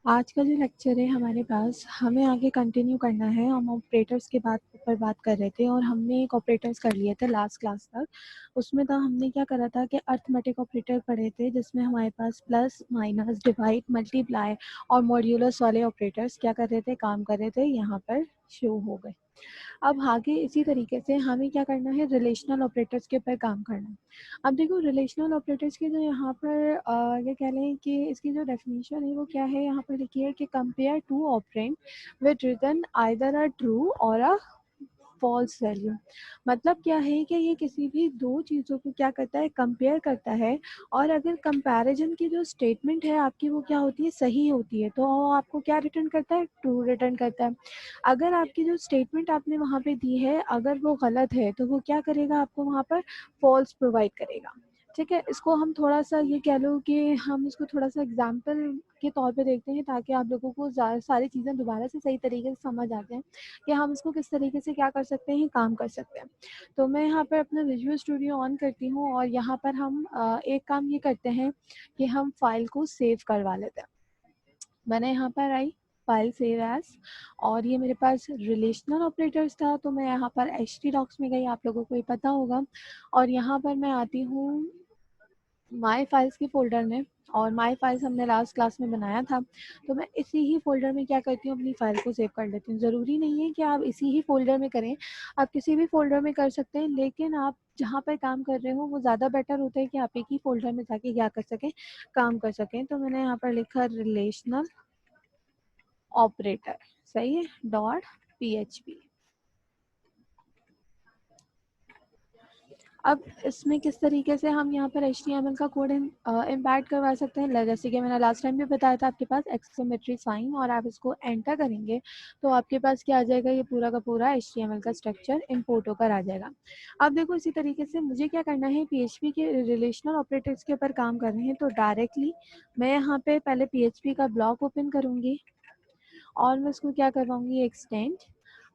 आज का जो लेक्चर है हमारे पास, हमें आगे कंटिन्यू करना है। हम ऑपरेटर्स के बात कर रहे थे और हमने एक ऑपरेटर्स कर लिए थे लास्ट क्लास तक। उसमें तो हमने क्या करा था कि अर्थमेटिक ऑपरेटर पढ़े थे, जिसमें हमारे पास प्लस, माइनस, डिवाइड, मल्टीप्लाई और मॉड्यूलस वाले ऑपरेटर्स क्या कर रहे थे, काम कर रहे थे, यहाँ पर शो हो गए। अब आगे इसी तरीके से हमें क्या करना है, रिलेशनल ऑपरेटर्स के ऊपर काम करना है। अब देखो, रिलेशनल ऑपरेटर्स की जो यहाँ पर ये कह लें कि इसकी जो डेफिनेशन है वो क्या है, यहाँ पर लिखी है कि compare two operand with return either a true और अ फॉल्स वैल्यू। मतलब क्या है कि ये किसी भी दो चीज़ों को क्या करता है, कंपेयर करता है। और अगर कंपैरिजन की जो स्टेटमेंट है आपकी वो क्या होती है, सही होती है, तो वो आपको क्या रिटर्न करता है, ट्रू रिटर्न करता है। अगर आपकी जो स्टेटमेंट आपने वहाँ पे दी है अगर वो गलत है तो वो क्या करेगा, आपको वहाँ पर फॉल्स प्रोवाइड करेगा। ठीक है, इसको हम थोड़ा सा ये कह लो कि हम इसको थोड़ा सा एग्जाम्पल के तौर पे देखते हैं, ताकि आप लोगों को सारी चीज़ें दोबारा से सही तरीके से समझ आ जाए कि हम इसको किस तरीके से क्या कर सकते हैं, काम कर सकते हैं। तो मैं यहाँ पर अपना विजुअल स्टूडियो ऑन करती हूँ और यहाँ पर हम एक काम ये करते हैं कि हम फाइल को सेव करवा लेते हैं। मैंने यहाँ पर आई फाइल सेव एज, और ये मेरे पास रिलेशनल ऑपरेटर्स था, तो मैं यहाँ पर htdocs में गई, आप लोगों को ये पता होगा। और यहाँ पर मैं आती हूँ माय फाइल्स के फोल्डर में, और माय फाइल्स हमने लास्ट क्लास में बनाया था, तो मैं इसी ही फोल्डर में क्या करती हूँ, अपनी फाइल को सेव कर लेती हूँ। ज़रूरी नहीं है कि आप इसी ही फोल्डर में करें, आप किसी भी फोल्डर में कर सकते हैं, लेकिन आप जहाँ पर काम कर रहे हो वो ज़्यादा बेटर होता है कि आप एक ही फोल्डर में जाके क्या कर सकें, काम कर सकें। तो मैंने यहाँ पर लिखा रिलेशनल ऑपरेटर, सही है, .php। अब इसमें किस तरीके से हम यहाँ पर HTML का कोड इम्पैक्ट करवा सकते हैं, जैसे कि मैंने लास्ट टाइम भी बताया था, आपके पास एक्सक्लेमेटरी साइन और आप इसको एंटर करेंगे तो आपके पास क्या आ जाएगा, ये पूरा का पूरा HTML का स्ट्रक्चर इम्पोर्ट होकर आ जाएगा। अब देखो, इसी तरीके से मुझे क्या करना है, PHP के रिलेशनल ऑपरेटर्स के ऊपर काम कर रहे हैं, तो डायरेक्टली मैं यहाँ पे पहले PHP का ब्लॉक ओपन करूँगी और मैं इसको क्या करवाऊंगी, एक्सटेंड।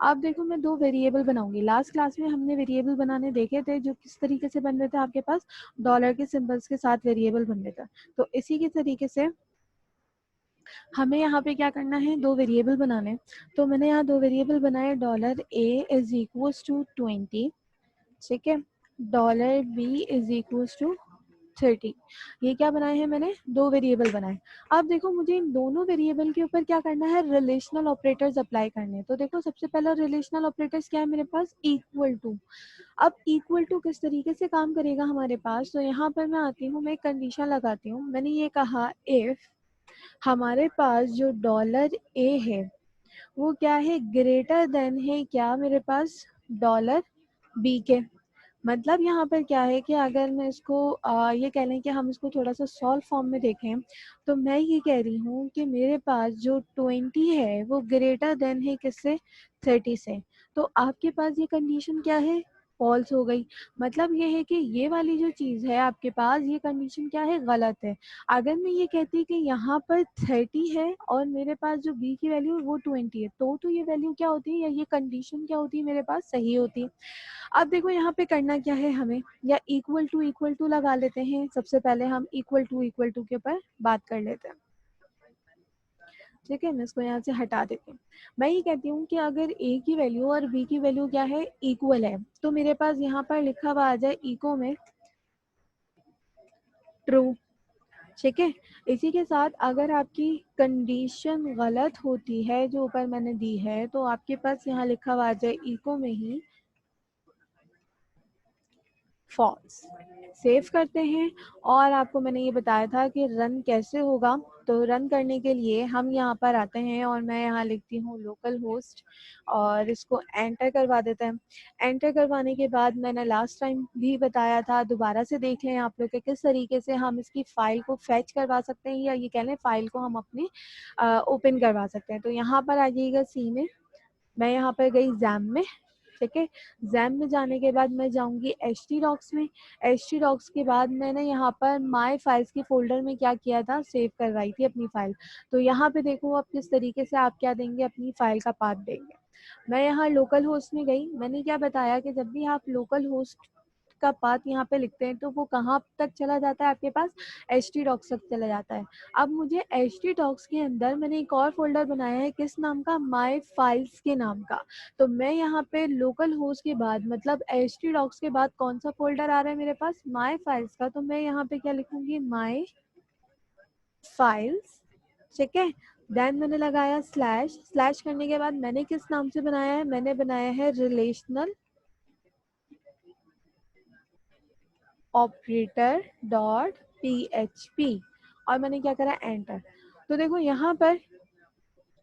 अब देखो, मैं दो वेरिएबल बनाऊंगी। लास्ट क्लास में हमने वेरिएबल बनाने देखे थे, जो किस तरीके से बन रहे थे, आपके पास डॉलर के सिंबल्स के साथ वेरिएबल बन रहे थे। तो इसी के तरीके से हमें यहाँ पे क्या करना है, दो वेरिएबल बनाने। तो मैंने यहाँ दो वेरिएबल बनाए, $a=20, ठीक है, $b=30। ये क्या बनाए हैं, मैंने दो वेरिएबल बनाए। अब देखो, मुझे इन दोनों वेरिएबल के ऊपर क्या करना है, रिलेशनल ऑपरेटर्स अप्लाई करने हैं। तो देखो, सबसे पहला रिलेशनल ऑपरेटर्स क्या है मेरे पास, इक्वल टू। अब इक्वल टू किस तरीके से काम करेगा हमारे पास, तो यहाँ पर मैं आती हूँ, मैं एक कंडीशन लगाती हूँ। मैंने ये कहा, इफ हमारे पास जो $a है वो क्या है, ग्रेटर देन है क्या मेरे पास, $b के। मतलब यहाँ पर क्या है कि अगर मैं इसको ये कह लें कि हम इसको थोड़ा सा सॉल्व फॉर्म में देखें, तो मैं ये कह रही हूँ कि मेरे पास जो 20 है वो ग्रेटर देन है किससे, 30 से। तो आपके पास ये कंडीशन क्या है, फॉल्स हो गई। मतलब ये है कि ये वाली जो चीज़ है आपके पास, ये कंडीशन क्या है, गलत है। अगर मैं ये कहती कि यहाँ पर 30 है और मेरे पास जो b की वैल्यू है वो 20 है, तो ये वैल्यू क्या होती है, या ये कंडीशन क्या होती है, मेरे पास सही होती है। अब देखो, यहाँ पे करना क्या है हमें, या इक्वल टू लगा लेते हैं। सबसे पहले हम इक्वल टू के ऊपर बात कर लेते हैं। ठीक है, मैं इसको यहाँ से हटा देती हूँ। मैं ये कहती हूँ कि अगर a की वैल्यू और b की वैल्यू क्या है, इक्वल है, तो मेरे पास यहाँ पर लिखा हुआ आ जाए इको में ट्रू। ठीक है, इसी के साथ अगर आपकी कंडीशन गलत होती है जो ऊपर मैंने दी है, तो आपके पास यहाँ लिखा हुआ आ जाए इको में ही फॉल्स। सेव करते हैं, और आपको मैंने ये बताया था कि रन कैसे होगा। तो रन करने के लिए हम यहाँ पर आते हैं और मैं यहाँ लिखती हूँ लोकल होस्ट, और इसको एंटर करवा देते हैं। एंटर करवाने के बाद मैंने लास्ट टाइम भी बताया था, दोबारा से देख लें आप लोग कि किस तरीके से हम इसकी फ़ाइल को फैच करवा सकते हैं, या ये कह लें फ़ाइल को हम अपनी ओपन करवा सकते हैं। तो यहाँ पर आ जाइएगा सी में, मैं यहाँ पर गई जैम में। ठीक है, जैम में जाने के बाद मैं जाऊंगी htdocs में। htdocs के बाद मैंने यहाँ पर माय फाइल्स के फोल्डर में क्या किया था, सेव करवाई थी अपनी फाइल। तो यहाँ पे देखो आप किस तरीके से आप क्या देंगे, अपनी फाइल का पाथ देंगे। मैं यहाँ लोकल होस्ट में गई। मैंने क्या बताया कि जब भी आप लोकल होस्ट का पाथ यहाँ पे लिखते हैं तो वो कहाँ तक चला जाता है आपके पास, htdocs तक चला जाता है। अब मुझे htdocs के अंदर मैंने एक और फोल्डर बनाया है, किस नाम का, माई फाइल्स के नाम का। तो मैं यहाँ पे लोकल होस्ट के बाद मतलब htdocs के बाद कौन सा फोल्डर आ रहा है मेरे पास, माई फाइल्स का। तो मैं यहाँ पे क्या लिखूंगी, माई फाइल्स, ठीक है। देन मैंने लगाया स्लैश, स्लैश करने के बाद मैंने किस नाम से बनाया है, मैंने बनाया है रिलेशनल ऑपरेटर डॉट php, और मैंने क्या करा, एंटर। तो देखो यहाँ पर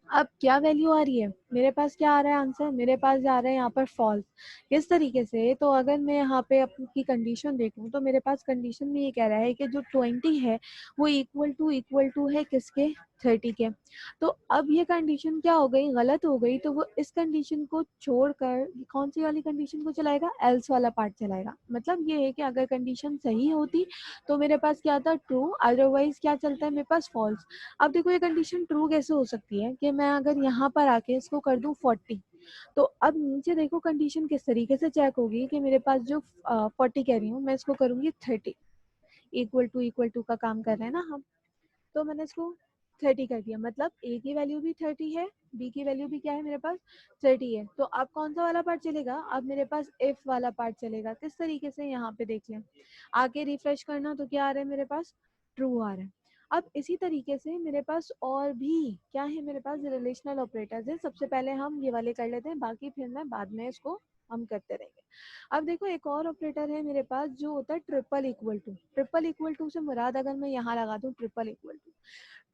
अब क्या वैल्यू आ रही है मेरे पास, क्या आ रहा है आंसर, मेरे पास जा रहा है यहाँ पर फॉल्स। किस तरीके से, तो अगर मैं यहाँ पे अपनी कंडीशन देखूँ तो मेरे पास कंडीशन में ये कह रहा है कि जो 20 है वो इक्वल टू है किसके, 30 के। तो अब ये कंडीशन क्या हो गई, गलत हो गई। तो वो इस कंडीशन को छोड़कर कौन सी वाली कंडीशन को चलाएगा, एल्स वाला पार्ट चलाएगा। मतलब ये है कि अगर कंडीशन सही होती तो मेरे पास क्या था, ट्रू, अदरवाइज क्या चलता है मेरे पास, फॉल्स। अब देखो ये कंडीशन ट्रू कैसे हो सकती है कि मैं अगर यहाँ पर आके इसको कर दूं 40, तो अब नीचे देखो कंडीशन किस तरीके से चेक होगी कि मेरे पास जो 40 कह रही हूँ मैं इसको करूंगी 30, इक्वल टू का काम कर रहे हैं ना हम। तो मैंने इसको 30 कर दिया, मतलब ए की वैल्यू भी 30 है, बी की वैल्यू भी क्या है मेरे पास, 30 है। तो अब कौन सा वाला पार्ट चलेगा, अब मेरे पास इफ वाला पार्ट चलेगा। किस तरीके से, यहाँ पे देख लें, आके रिफ्रेश करना तो क्या आ रहा है मेरे पास, ट्रू आ रहा है। अब इसी तरीके से मेरे पास और भी क्या है, मेरे पास रिलेशनल ऑपरेटर्स है। सबसे पहले हम ये वाले कर लेते हैं, बाकी फिर मैं बाद में इसको हम करते रहेंगे। अब देखो एक और ऑपरेटर है मेरे पास जो होता है triple equal to. Triple equal to से मुराद अगर मैं यहाँ लगा दूँ triple equal to,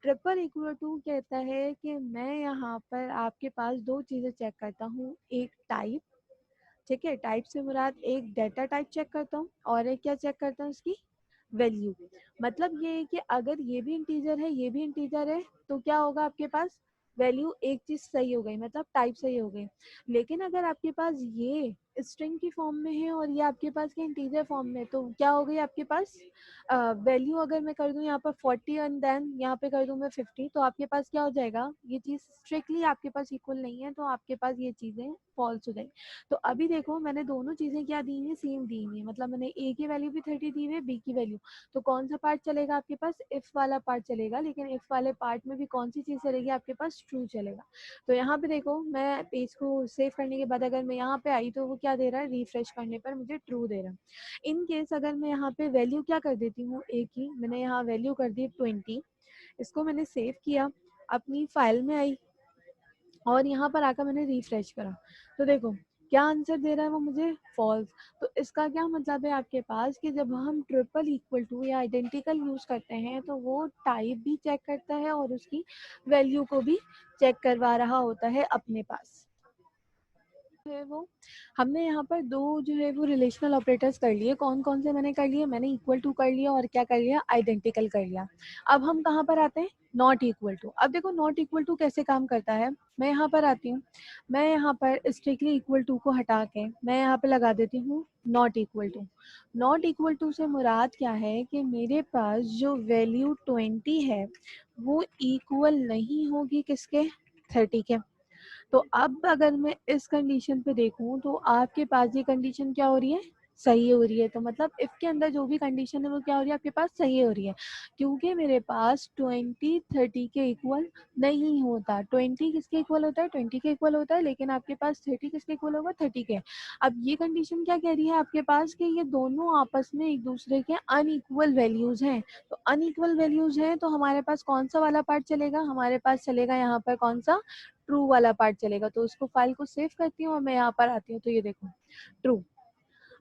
triple equal to कहता है कि मैं यहाँ पर आपके पास दो चीजें चेक करता हूँ, एक टाइप, ठीक है, टाइप से मुराद एक डेटा टाइप चेक करता हूँ और एक क्या चेक करता हूँ, उसकी वैल्यू। मतलब ये है कि अगर ये भी इंटीजर है ये भी इंटीजर है तो क्या होगा आपके पास, वैल्यू एक चीज सही हो गई, मतलब टाइप सही हो गई। लेकिन अगर आपके पास ये स्ट्रिंग की फॉर्म में है और ये आपके पास के इंटीजर फॉर्म में, तो क्या हो गई आपके पास वैल्यू। अगर मैं कर दूं यहाँ पर 40 एंड देन यहाँ पे कर दूं मैं 50, तो आपके पास क्या हो जाएगा, ये चीज स्ट्रिक्टली आपके पास इक्वल नहीं है, तो आपके पास ये चीजें फॉल्स हो जाएंगी। तो अभी देखो मैंने दोनों चीजें क्या दी हुई है, सेम दी हुई है। मतलब मैंने ए की वैल्यू भी 30 दी हुई है, बी की वैल्यू। तो कौन सा पार्ट चलेगा आपके पास, इफ वाला पार्ट चलेगा। लेकिन इफ वाले पार्ट में भी कौन सी चीज चलेगी आपके पास, ट्रू चलेगा। तो यहाँ पे देखो मैं पेज को सेव करने के बाद अगर मैं यहाँ पे आई तो वो क्या दे रहा है, रिफ्रेश करने पर मुझे ट्रू दे रहा है। इन केस अगर मैं यहाँ पे वैल्यू क्या कर देती हूँ, ए की मैंने यहाँ वैल्यू कर दी 20, इसको मैंने सेव किया, अपनी फाइल में आई और यहाँ पर आकर मैंने रिफ्रेश करा, तो देखो क्या आंसर दे रहा है वो मुझे, फॉल्स। तो इसका क्या मतलब है आपके पास कि जब हम ट्रिपल इक्वल टू या आइडेंटिकल यूज करते हैं तो वो टाइप भी चेक करता है और उसकी वैल्यू को भी चेक करवा रहा होता है अपने पास। है वो हमने यहाँ पर दो जो है वो रिलेशनल ऑपरेटर्स कर लिए। कौन कौन से मैंने कर लिए, मैंने इक्वल टू कर लिया और क्या कर लिया, आइडेंटिकल कर लिया। अब हम कहाँ पर आते हैं, नॉट इक्वल टू। अब देखो नॉट इक्वल टू कैसे काम करता है, मैं यहाँ पर आती हूँ, मैं यहाँ पर स्ट्रिक्टली इक्वल टू को हटा के मैं यहाँ पे लगा देती हूँ not equal to. Not equal to से मुराद क्या है कि मेरे पास जो वैल्यू 20 है वो इक्वल नहीं होगी किसके, 30 के। तो अब अगर मैं इस कंडीशन पे देखूं तो आपके पास ये कंडीशन क्या हो रही है, सही हो रही है। तो मतलब इफ के अंदर जो भी कंडीशन है वो क्या हो रही है आपके पास, सही हो रही है। क्योंकि मेरे पास 20 30 के इक्वल नहीं होता। 20 किसके इक्वल होता है, 20 के इक्वल होता है, लेकिन आपके पास 30 किसके इक्वल होगा, 30 के। अब ये कंडीशन क्या कह रही है आपके पास कि ये दोनों आपस में एक दूसरे के अनइक्वल वैल्यूज हैं। तो अनइक्वल वैल्यूज हैं तो हमारे पास कौन सा वाला पार्ट चलेगा, हमारे पास चलेगा यहाँ पर कौन सा, ट्रू वाला पार्ट चलेगा। तो उसको फाइल को सेव करती हूँ और मैं यहाँ पर आती हूँ तो ये देखो ट्रू।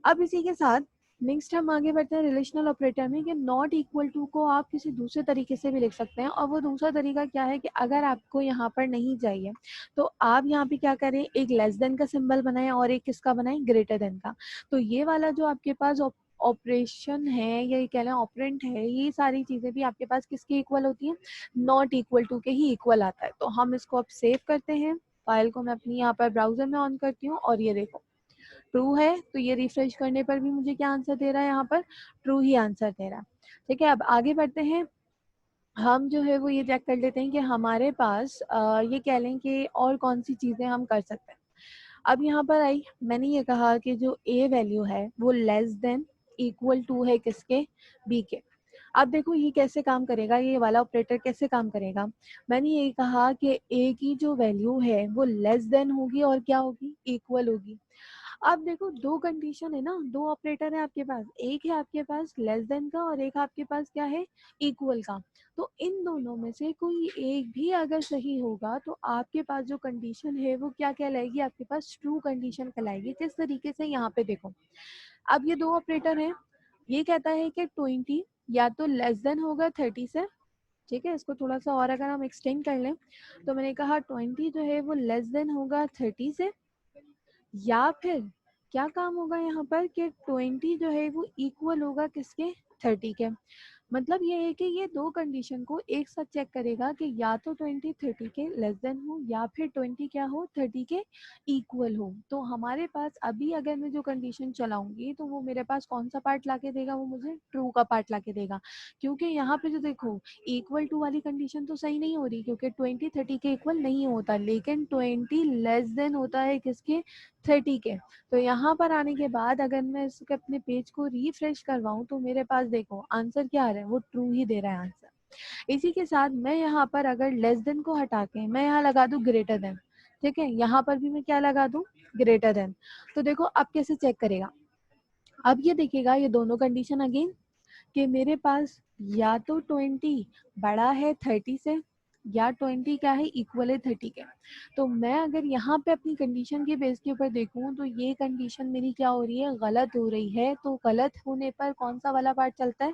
अब इसी के साथ नेक्स्ट हम आगे बढ़ते हैं रिलेशनल ऑपरेटर में कि नॉट इक्वल टू को आप किसी दूसरे तरीके से भी लिख सकते हैं। और वो दूसरा तरीका क्या है कि अगर आपको यहाँ पर नहीं चाहिए तो आप यहाँ पे क्या करें, एक लेस देन का सिंबल बनाएं और एक किसका बनाएं, ग्रेटर देन का। तो ये वाला जो आपके पास ऑपरेशन है या ये कह लें ऑपरेंट है, ये सारी चीजें भी आपके पास किसके इक्वल होती हैं, नॉट इक्वल टू के ही इक्वल आता है। तो हम इसको अब सेव करते हैं, फाइल को मैं अपनी यहाँ पर ब्राउजर में ऑन करती हूँ और ये देखो ट्रू है। तो ये रिफ्रेश करने पर भी मुझे क्या आंसर दे रहा है, यहाँ पर ट्रू ही आंसर दे रहा है। ठीक है, अब आगे बढ़ते हैं। हम जो है वो ये चेक कर लेते हैं कि हमारे पास ये कह लें कि और कौन सी चीजें हम कर सकते हैं। अब यहाँ पर आई, मैंने ये कहा कि जो ए वैल्यू है वो लेस देन इक्वल टू है किसके, बी के। अब देखो ये कैसे काम करेगा, ये वाला ऑपरेटर कैसे काम करेगा। मैंने ये कहा कि ए की जो वैल्यू है वो लेस देन होगी और क्या होगी, इक्वल होगी। अब देखो दो कंडीशन है ना, दो ऑपरेटर है आपके पास, एक है आपके पास लेस देन का और एक आपके पास क्या है, इक्वल का। तो इन दोनों में से कोई एक भी अगर सही होगा तो आपके पास जो कंडीशन है वो क्या कहलाएगी, आपके पास ट्रू कंडीशन कहलाएगी। किस तरीके से, यहाँ पे देखो, अब ये दो ऑपरेटर हैं, ये कहता है कि 20 या तो लेस देन होगा 30 से, ठीक है। इसको थोड़ा सा और अगर हम एक्सटेंड कर लें तो मैंने कहा 20 जो है वो लेस देन होगा 30 से, या फिर क्या काम होगा यहाँ पर कि 20 जो है वो इक्वल होगा किसके, 30 के। मतलब ये है कि ये दो कंडीशन को एक साथ चेक करेगा कि या तो 20 30 के लेस देन हो या फिर 20 क्या हो, 30 के इक्वल हो। तो हमारे पास अभी अगर मैं जो कंडीशन चलाऊंगी तो वो मेरे पास कौन सा पार्ट लाके देगा, वो मुझे ट्रू का पार्ट लाके देगा। क्योंकि यहाँ पे जो देखो इक्वल टू वाली कंडीशन तो सही नहीं हो रही, क्योंकि 20 30 के इक्वल नहीं होता, लेकिन 20 लेस देन होता है किसके, 30 के। तो यहाँ पर आने के बाद अगर मैं इसके अपने पेज को रिफ्रेश करवाऊँ तो मेरे पास देखो आंसर क्या आ रहा है, वो ट्रू ही दे रहा है आंसर। इसी के साथ मैं यहाँ पर अगर लेस देन को हटा के मैं यहाँ लगा दूँ ग्रेटर देन, ठीक है, यहाँ पर भी मैं क्या लगा दूँ, ग्रेटर देन। तो देखो अब कैसे चेक करेगा, अब ये देखेगा ये दोनों कंडीशन अगेन कि मेरे पास या तो 20 बड़ा है 30 से या 20 क्या है, इक्वल है 30 के। तो मैं अगर यहाँ पे अपनी कंडीशन के बेस के ऊपर देखूँ तो ये कंडीशन मेरी क्या हो रही है, गलत हो रही है। तो गलत होने पर कौन सा वाला पार्ट चलता है,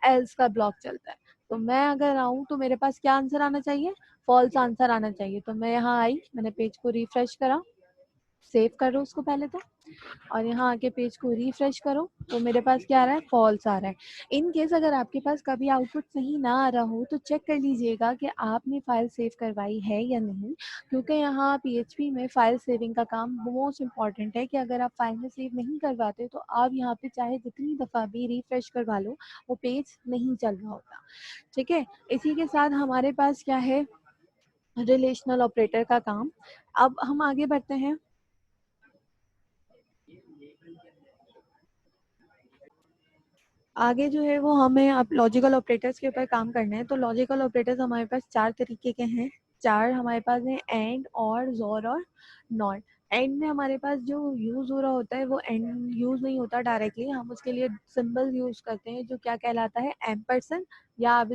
एल्स का ब्लॉक चलता है। तो मैं अगर आऊँ तो मेरे पास क्या आंसर आना चाहिए, फॉल्स आंसर आना चाहिए। तो मैं यहाँ आई, मैंने पेज को रिफ्रेश करा, सेव करो उसको पहले तो, और यहाँ आके पेज को रिफ्रेश करो तो मेरे पास क्या आ रहा है, फॉल्स आ रहा है। इन केस अगर आपके पास कभी आउटपुट सही ना आ रहा हो तो चेक कर लीजिएगा कि आपने फाइल सेव करवाई है या नहीं, क्योंकि यहाँ पीएचपी में फाइल सेविंग का काम मोस्ट इम्पॉर्टेंट है कि अगर आप फाइल में सेव नहीं करवाते तो आप यहाँ पे चाहे जितनी दफ़ा भी रिफ्रेश करवा लो वो पेज नहीं चल रहा होता, ठीक है। इसी के साथ हमारे पास क्या है, रिलेशनल ऑपरेटर का काम। अब हम आगे बढ़ते हैं। आगे जो है वो हमें अब लॉजिकल ऑपरेटर्स के ऊपर काम करना है। तो लॉजिकल ऑपरेटर्स हमारे पास चार तरीके के हैं, चार हमारे पास हैं, एंड, और, जोर और नॉट। एंड में हमारे पास जो यूज़ हो रहा होता है वो एंड यूज़ नहीं होता डायरेक्टली, हम उसके लिए सिंबल यूज़ करते हैं जो क्या कहलाता है, एम्परसेंड, या आप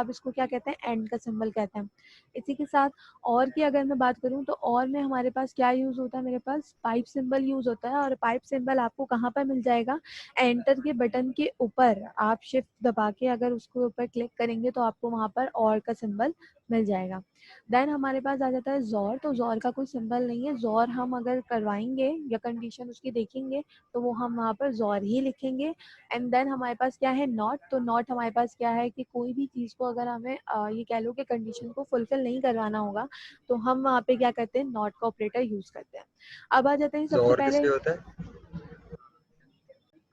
इसको क्या कहते हैं, एंड का सिंबल कहते हैं। इसी के साथ और की अगर मैं बात करूं तो और में हमारे पास क्या यूज़ होता है, मेरे पास पाइप सिंबल यूज़ होता है। और पाइप सिंबल आपको कहाँ पर मिल जाएगा, एंटर के बटन के ऊपर आप शिफ्ट दबा के अगर उसके ऊपर क्लिक करेंगे तो आपको वहाँ पर और का सिंबल मिल जाएगा। देन हमारे पास आ जाता है जोर। तो जोर का कोई सिंबल नहीं है, जोर हम अगर करवाएंगे या कंडीशन उसकी देखेंगे तो वो हम वहाँ पर जोर ही लिखेंगे। एंड देन हमारे पास क्या है, नॉट। तो नॉट हमारे पास क्या है कि कोई भी चीज़ को अगर हमें ये कह लो कि कंडीशन को फुलफिल नहीं करवाना होगा तो हम वहाँ पे क्या करते हैं, नॉट का ऑपरेटर यूज़ करते हैं। अब आ जाते हैं सबसे जोर पहले, किसलिए होता है?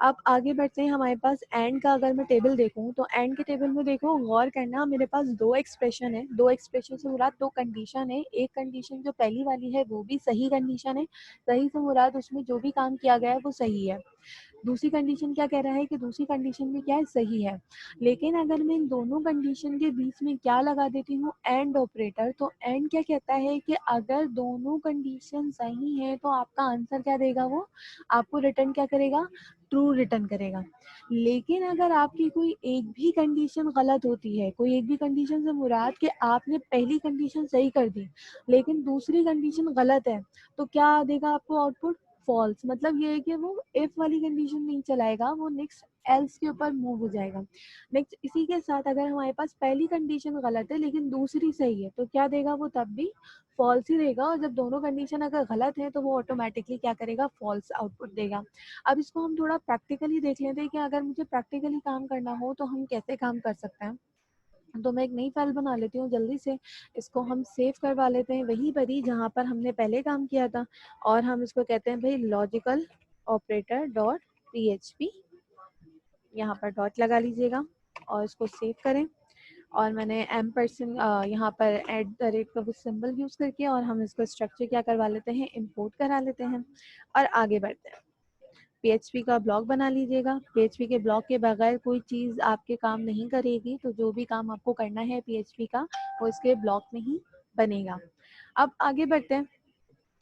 अब आगे बढ़ते हैं। हमारे पास एंड का अगर मैं टेबल देखूं तो एंड के टेबल में देखो, गौर करना, मेरे पास दो एक्सप्रेशन है, दो एक्सप्रेशन से मुराद दो कंडीशन है। एक कंडीशन जो पहली वाली है वो भी सही कंडीशन है, सही से मुराद उसमें जो भी काम किया गया है वो सही है। दूसरी कंडीशन क्या कह रहा है कि दूसरी कंडीशन में क्या है, सही है। लेकिन अगर मैं इन दोनों कंडीशन के बीच में क्या लगा देती हूँ, एंड ऑपरेटर, तो एंड क्या कहता है कि अगर दोनों कंडीशन सही है तो आपका आंसर क्या देगा, वो आपको रिटर्न क्या करेगा, ट्रू रिटर्न करेगा। लेकिन अगर आपकी कोई एक भी कंडीशन गलत होती है, कोई एक भी कंडीशन से मुराद कि आपने पहली कंडीशन सही कर दी लेकिन दूसरी कंडीशन गलत है, तो क्या देगा आपको आउटपुट, फॉल्स। मतलब ये है कि वो इफ वाली कंडीशन नहीं चलाएगा, वो नेक्स्ट एल्स के ऊपर मूव हो जाएगा। नेक्स्ट इसी के साथ अगर हमारे पास पहली कंडीशन गलत है लेकिन दूसरी सही है तो क्या देगा, वो तब भी फॉल्स ही देगा। और जब दोनों कंडीशन अगर गलत है तो वो ऑटोमेटिकली क्या करेगा, फॉल्स आउटपुट देगा। अब इसको हम थोड़ा प्रैक्टिकली देख लेते हैं कि अगर मुझे प्रैक्टिकली काम करना हो तो हम कैसे काम कर सकते हैं। तो मैं एक नई फाइल बना लेती हूँ जल्दी से, इसको हम सेव करवा लेते हैं वहीं पर ही जहाँ पर हमने पहले काम किया था, और हम इसको कहते हैं भाई लॉजिकल ऑपरेटर डॉट पीएचपी। यहाँ पर डॉट लगा लीजिएगा और इसको सेव करें। और मैंने एम% यहाँ पर @ का कुछ सिंबल यूज़ करके और हम इसको स्ट्रक्चर क्या करवा लेते हैं, इंपोर्ट करा लेते हैं और आगे बढ़ते हैं। PHP का ब्लॉक बना लीजिएगा। PHP के ब्लॉक के बगैर कोई चीज़ आपके काम नहीं करेगी, तो जो भी काम आपको करना है PHP का वो इसके ब्लॉक में ही बनेगा। अब आगे बढ़ते हैं।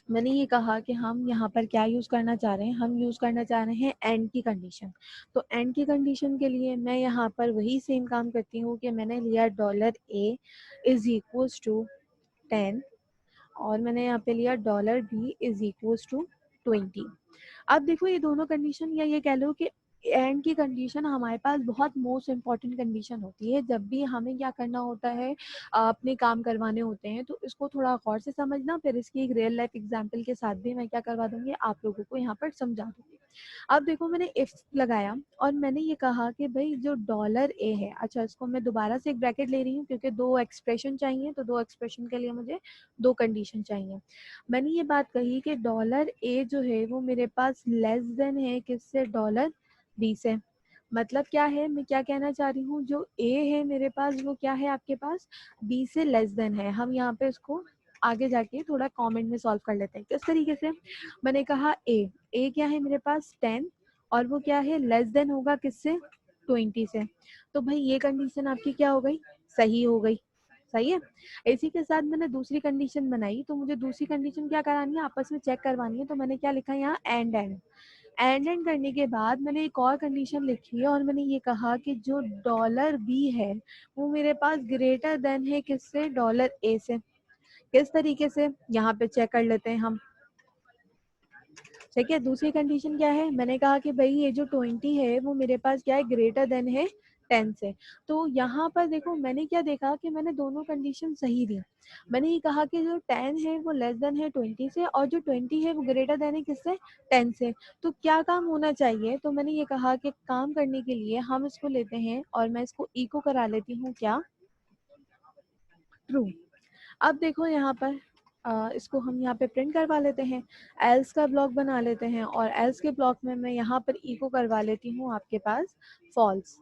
मैंने ये कहा कि हम यहाँ पर क्या यूज़ करना चाह रहे हैं, हम यूज़ करना चाह रहे हैं एंड की कंडीशन। तो एंड की कंडीशन के लिए मैं यहाँ पर वही सेम काम करती हूँ कि मैंने लिया $a इज इक्वल्स टू 10 और मैंने यहाँ पे लिया $b इज इक्वल्स टू 20। अब देखो ये दोनों कंडीशन या ये कह लो कि एंड की कंडीशन हमारे पास बहुत मोस्ट इम्पॉर्टेंट कंडीशन होती है जब भी हमें क्या करना होता है, अपने काम करवाने होते हैं। तो इसको थोड़ा गौर से समझना, फिर इसकी एक रियल लाइफ एग्जांपल के साथ भी मैं क्या करवा दूंगी, आप लोगों को यहाँ पर समझा दूंगी। अब देखो मैंने इफ लगाया और मैंने ये कहा कि भाई जो $a है, अच्छा इसको मैं दोबारा से एक ब्रैकेट ले रही हूँ क्योंकि दो एक्सप्रेशन चाहिए, तो दो एक्सप्रेशन के लिए मुझे दो कंडीशन चाहिए। मैंने ये बात कही कि $a जो है वो मेरे पास लेस देन है किससे, $b से। मतलब क्या है, मैं क्या कहना चाह रही हूँ, जो a है मेरे पास वो क्या है आपके पास, b से लेस देन है। हम यहाँ पे इसको आगे जाके थोड़ा कमेंट में सॉल्व कर लेते हैं किस तरीके से। मैंने कहा a क्या है मेरे पास 10 और वो क्या है लेस देन होगा किससे, 20 से। तो भाई ये कंडीशन आपकी क्या हो गई, सही हो गई। सही है। इसी के साथ मैंने दूसरी कंडीशन बनाई, तो मुझे दूसरी कंडीशन क्या करानी है, आपस में चेक करवानी है। तो मैंने क्या लिखा यहाँ, एंड करने के बाद मैंने एक और कंडीशन लिखी है और मैंने ये कहा कि जो $b है वो मेरे पास ग्रेटर देन है किससे, $a से। किस तरीके से, यहाँ पे चेक कर लेते हैं हम। ठीक है, दूसरी कंडीशन क्या है, मैंने कहा कि भाई ये जो 20 है वो मेरे पास क्या है, ग्रेटर देन है 10 से। तो यहाँ पर देखो मैंने क्या देखा कि मैंने दोनों कंडीशन सही दी। मैंने ये कहा कि जो 10 है वो लेस देन है 20 से और जो 20 है वो ग्रेटर देन है किससे, 10 से। तो क्या काम होना चाहिए, तो मैंने ये कहा कि काम करने के लिए हम इसको लेते हैं और मैं इसको इको करा लेती हूँ क्या, ट्रू। अब देखो यहाँ पर इसको हम यहाँ पे प्रिंट करवा लेते हैं, एल्स का ब्लॉक बना लेते हैं और एल्स के ब्लॉक में मैं यहाँ पर इको करवा लेती हूँ आपके पास फॉल्स।